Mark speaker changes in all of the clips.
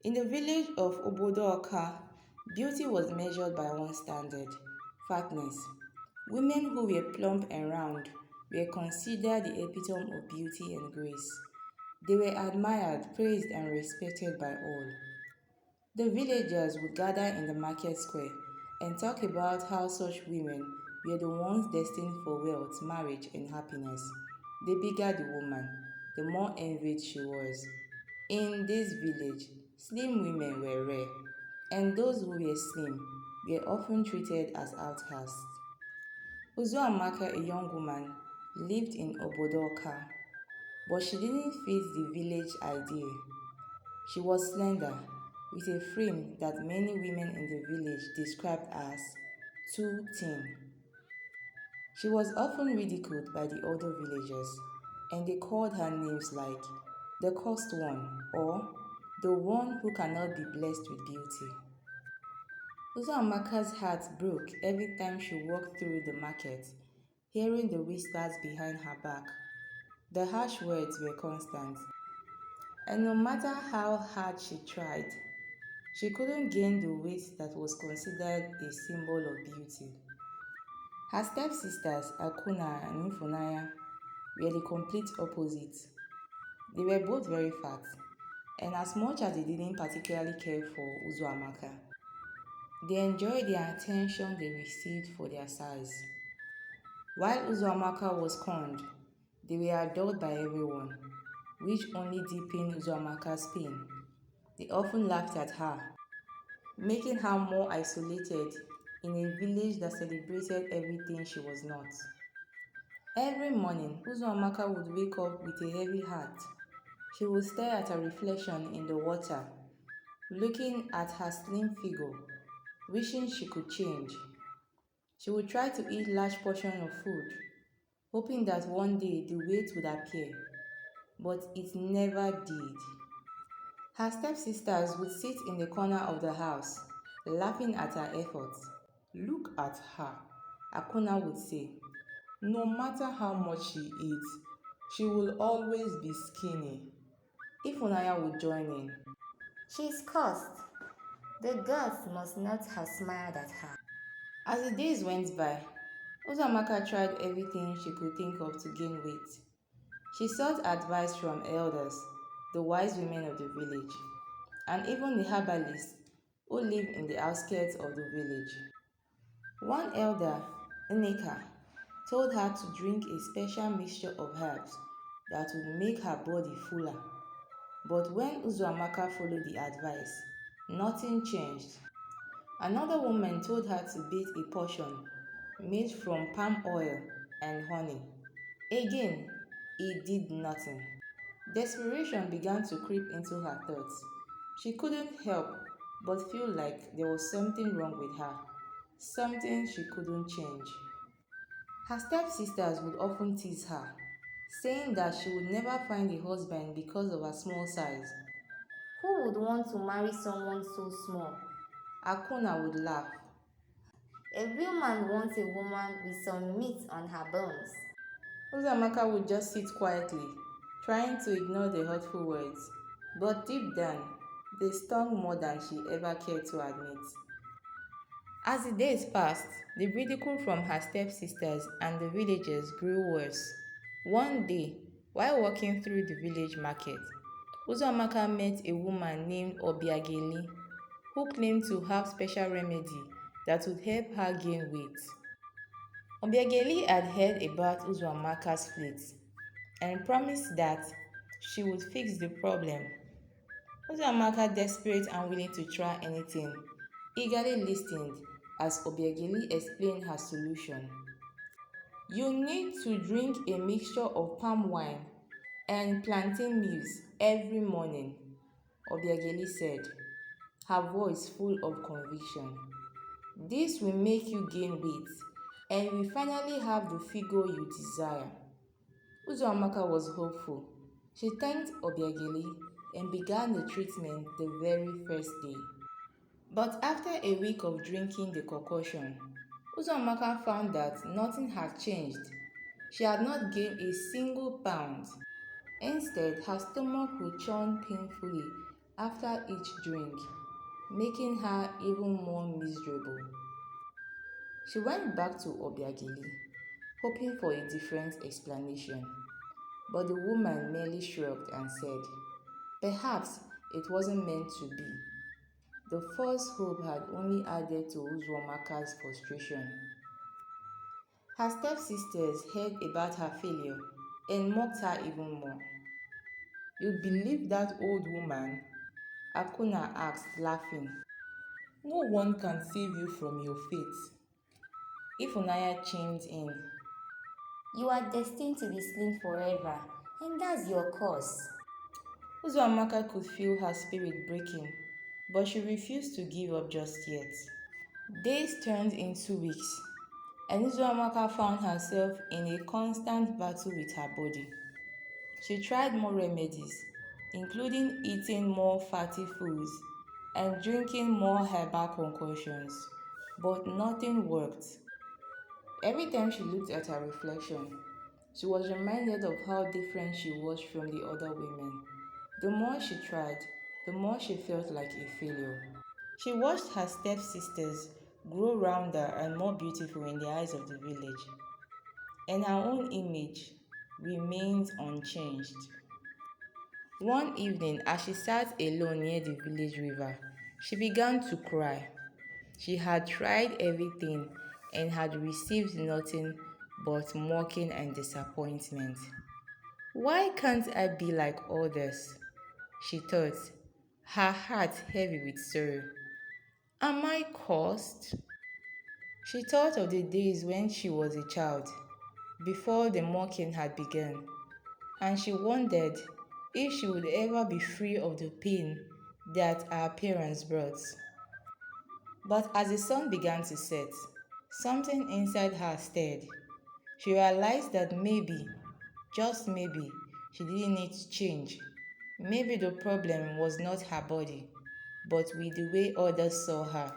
Speaker 1: In the village of Obodoaka, beauty was measured by one standard fatness. Women who were plump and round were considered the epitome of beauty and grace. They were admired, praised, and respected by all. The villagers would gather in the market square and talk about how such women were the ones destined for wealth, marriage, and happiness. The bigger the woman, the more envied she was. In this village, slim women were rare, and those who were slim were often treated as outcasts. Uzuamaka, a young woman, lived in Obodoka, but she didn't fit the village ideal. She was slender, with a frame that many women in the village described as too thin. She was often ridiculed by the older villagers, and they called her names like the cursed one or the one who cannot be blessed with beauty. Uzoamaka's heart broke every time she walked through the market, hearing the whispers behind her back. The harsh words were constant, and no matter how hard she tried, she couldn't gain the weight that was considered a symbol of beauty. Her stepsisters, Akuna and Ufunaya, were the complete opposite. They were both very fat, and as much as they didn't particularly care for Uzoamaka, they enjoyed the attention they received for their size. While Uzoamaka was scorned, they were adored by everyone, which only deepened Uzoamaka's pain. They often laughed at her, making her more isolated in a village that celebrated everything she was not. Every morning, Uzoamaka would wake up with a heavy heart. She would stare at her reflection in the water, looking at her slim figure, wishing she could change. She would try to eat large portions of food, hoping that one day the weight would appear, but it never did. Her stepsisters would sit in the corner of the house, laughing at her efforts. "Look at her," Akuna would say. "No matter how much she eats, she will always be skinny." Ifunaya would join in. "She's cursed. The gods must not have smiled at her." As the days went by, Uzamaka tried everything she could think of to gain weight. She sought advice from elders, the wise women of the village, and even the herbalists who lived in the outskirts of the village. One elder, Nneka, told her to drink a special mixture of herbs that would make her body fuller. But when Uzuamaka followed the advice, nothing changed. Another woman told her to bake a potion made from palm oil and honey. Again, it did nothing. Desperation began to creep into her thoughts. She couldn't help but feel like there was something wrong with her, something she couldn't change. Her stepsisters would often tease her, saying that she would never find a husband because of her small size. "Who would want to marry someone so small?" Akuna would laugh. "A real man wants a woman with some meat on her bones." Uzamaka would just sit quietly, trying to ignore the hurtful words, but deep down, they stung more than she ever cared to admit. As the days passed, the ridicule from her stepsisters and the villagers grew worse. One day, while walking through the village market, Uzamaka met a woman named Obiageli, who claimed to have special remedy that would help her gain weight. Obiageli had heard about Uzumaka's fleet and promised that she would fix the problem. Uzumaka, desperate and willing to try anything, eagerly listened as Obiageli explained her solution. "You need to drink a mixture of palm wine and plantain leaves every morning," Obiageli said, her voice full of conviction. "This will make you gain weight and will finally have the figure you desire." Uzoamaka was hopeful. She thanked Obiageli and began the treatment the very first day. But after a week of drinking the concoction, Uzoamaka found that nothing had changed. She had not gained a single pound. Instead, her stomach would churn painfully after each drink, making her even more miserable. She went back to Obiageli, hoping for a different explanation, but the woman merely shrugged and said, "Perhaps it wasn't meant to be." The false hope had only added to Uzwamaka's frustration. Her stepsisters heard about her failure and mocked her even more. "You believe that old woman?" Akuna asked, laughing. "No one can save you from your fate." Ifunaya chimed in.
Speaker 2: You are destined to be slim forever, and that's your curse.
Speaker 1: Uzwamaka could feel her spirit breaking, but she refused to give up just yet. Days turned into weeks, and Uzwamaka found herself in a constant battle with her body. She tried more remedies, including eating more fatty foods and drinking more herbal concoctions, but nothing worked. Every time she looked at her reflection, she was reminded of how different she was from the other women. The more she tried, the more she felt like a failure. She watched her stepsisters grow rounder and more beautiful in the eyes of the village, and her own image remained unchanged. One evening, as she sat alone near the village river, she began to cry. She had tried everything and had received nothing but mocking and disappointment. "Why can't I be like others?" she thought, her heart heavy with sorrow. "Am I cursed?" She thought of the days when she was a child, before the mocking had begun, and she wondered if she would ever be free of the pain that her appearance brought. But as the sun began to set, something inside her stirred. She realized that maybe, just maybe, she didn't need to change. Maybe the problem was not her body, but with the way others saw her.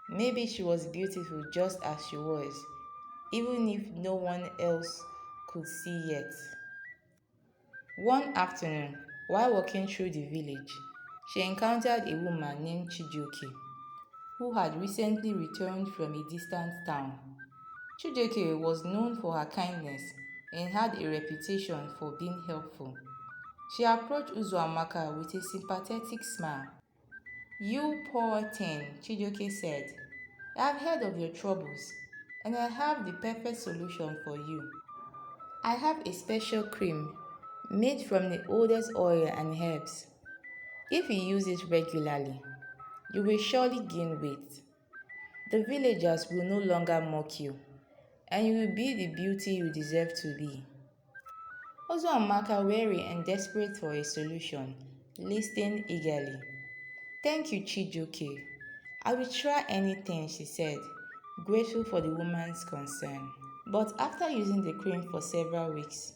Speaker 1: Maybe she was beautiful just as she was, even if no one else could see yet. One afternoon, while walking through the village, she encountered a woman named Chijioke, who had recently returned from a distant town. Chijioke was known for her kindness and had a reputation for being helpful. She approached Uzoamaka with a sympathetic smile. "You poor thing," Chijioke said. "I have heard of your troubles, and I have the perfect solution for you. I have a special cream made from the oldest oil and herbs. If you use it regularly, you will surely gain weight. The villagers will no longer mock you, and you will be the beauty you deserve to be." Amaka, weary and desperate for a solution, listened eagerly. "Thank you, Chijoke. I will try anything," she said, grateful for the woman's concern. But after using the cream for several weeks,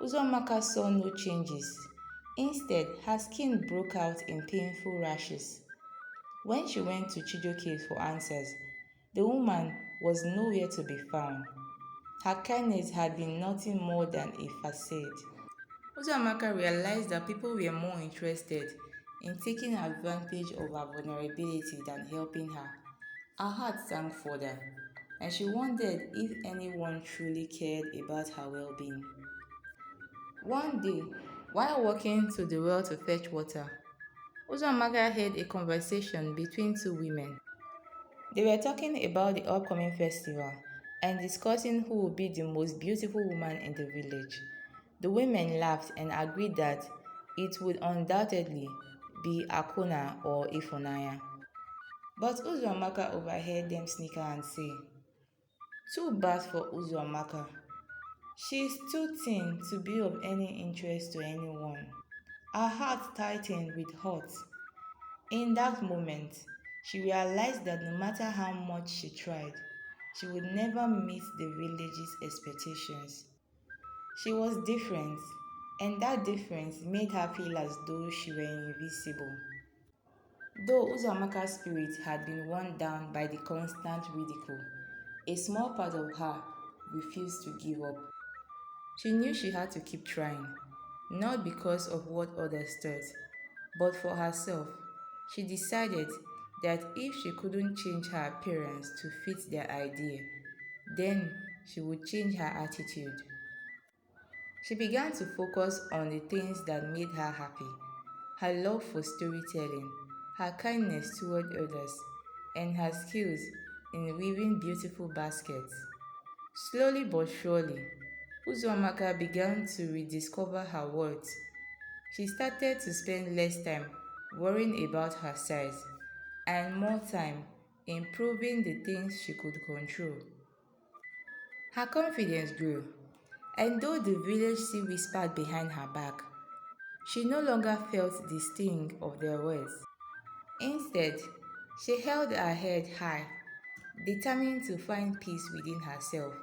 Speaker 1: Uzomaka saw no changes. Instead, her skin broke out in painful rashes. When she went to Chijoke for answers, the woman was nowhere to be found. Her kindness had been nothing more than a facade. Uzomaka realized that people were more interested in taking advantage of her vulnerability than helping her. Her heart sank further, and she wondered if anyone truly cared about her well-being. One day, while walking to the well to fetch water, Uzomaka heard a conversation between two women. They were talking about the upcoming festival and discussing who would be the most beautiful woman in the village. The women laughed and agreed that it would undoubtedly be Akuna or Ifunaya. But Uzomaka overheard them snicker and say, "Too bad for Uzomaka. She is too thin to be of any interest to anyone." Her heart tightened with hurt. In that moment, she realized that no matter how much she tried, she would never meet the village's expectations. She was different, and that difference made her feel as though she were invisible. Though Uzamaka's spirit had been worn down by the constant ridicule, a small part of her refused to give up. She knew she had to keep trying, not because of what others thought, But for herself, she decided that if she couldn't change her appearance to fit their idea, then she would change her attitude. She began to focus on the things that made her happy: her love for storytelling, her kindness toward others, and her skills in weaving beautiful baskets. Slowly but surely, Uzuamaka began to rediscover her worth. She started to spend less time worrying about her size and more time improving the things she could control. Her confidence grew, and though the village still whispered behind her back, she no longer felt the sting of their words. Instead, she held her head high, determined to find peace within herself.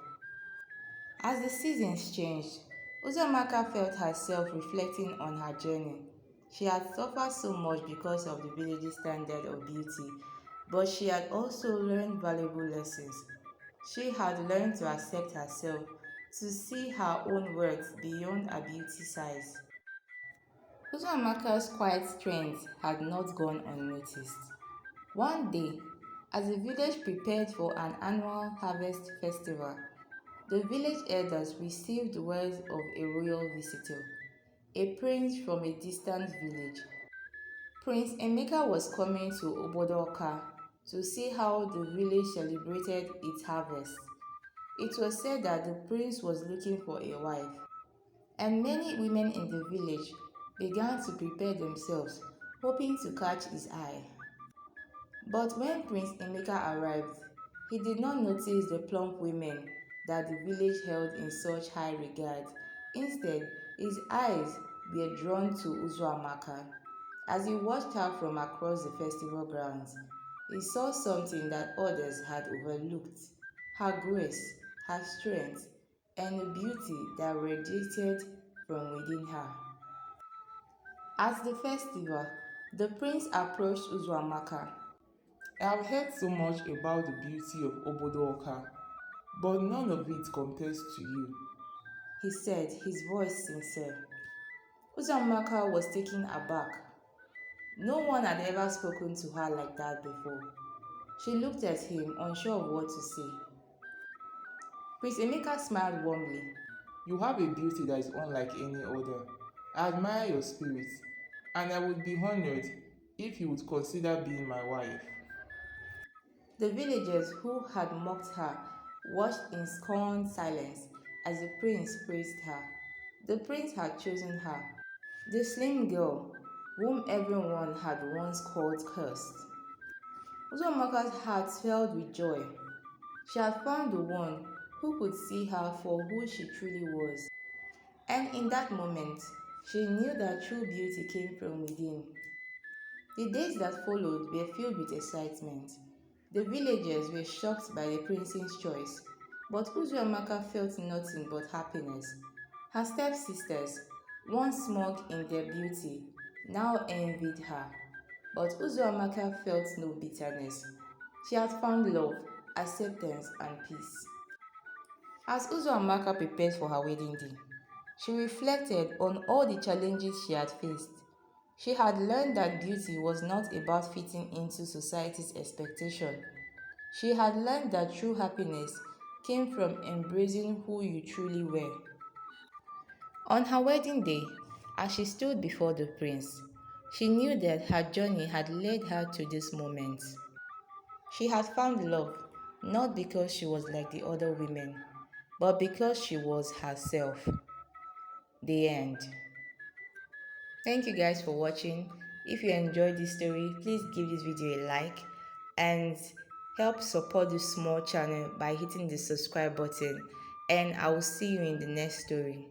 Speaker 1: As the seasons changed, Uzumaka felt herself reflecting on her journey. She had suffered so much because of the village's standard of beauty, but she had also learned valuable lessons. She had learned to accept herself, to see her own worth beyond her beauty size. Uzumaka's quiet strength had not gone unnoticed. One day, as the village prepared for an annual harvest festival, the village elders received word of a royal visitor, a prince from a distant village. Prince Emeka was coming to Obodoka to see how the village celebrated its harvest. It was said that the prince was looking for a wife, and many women in the village began to prepare themselves, hoping to catch his eye. But when Prince Emeka arrived, he did not notice the plump women that the village held in such high regard. Instead, his eyes were drawn to Uzuamaka. As he watched her from across the festival grounds, he saw something that others had overlooked: her grace, her strength, and the beauty that radiated from within her. At the festival, the prince approached Uzuamaka.
Speaker 3: I have heard so much about the beauty of Obodoka, but none of it compares to you.
Speaker 1: He said, his voice sincere. Uzumaka was taken aback. No one had ever spoken to her like that before. She looked at him, unsure of what to say. Prince Emeka smiled warmly.
Speaker 3: You have a beauty that is unlike any other. I admire your spirit, and I would be honored if you would consider being my wife.
Speaker 1: The villagers who had mocked her watched in scorned silence as the prince praised her. The prince had chosen her, the slim girl whom everyone had once called cursed. Uzumaka's heart filled with joy. She had found the one who could see her for who she truly was. And in that moment, she knew that true beauty came from within. The days that followed were filled with excitement. The villagers were shocked by the prince's choice, but Uzuamaka felt nothing but happiness. Her stepsisters, once smug in their beauty, now envied her. But Uzuamaka felt no bitterness. She had found love, acceptance, and peace. As Uzuamaka prepared for her wedding day, she reflected on all the challenges she had faced. She had learned that beauty was not about fitting into society's expectation. She had learned that true happiness came from embracing who you truly were. On her wedding day, as she stood before the prince, she knew that her journey had led her to this moment. She had found love not because she was like the other women, but because she was herself. The end. Thank you guys for watching. If you enjoyed this story, please give this video a like and help support this small channel by hitting the subscribe button. And I will see you in the next story.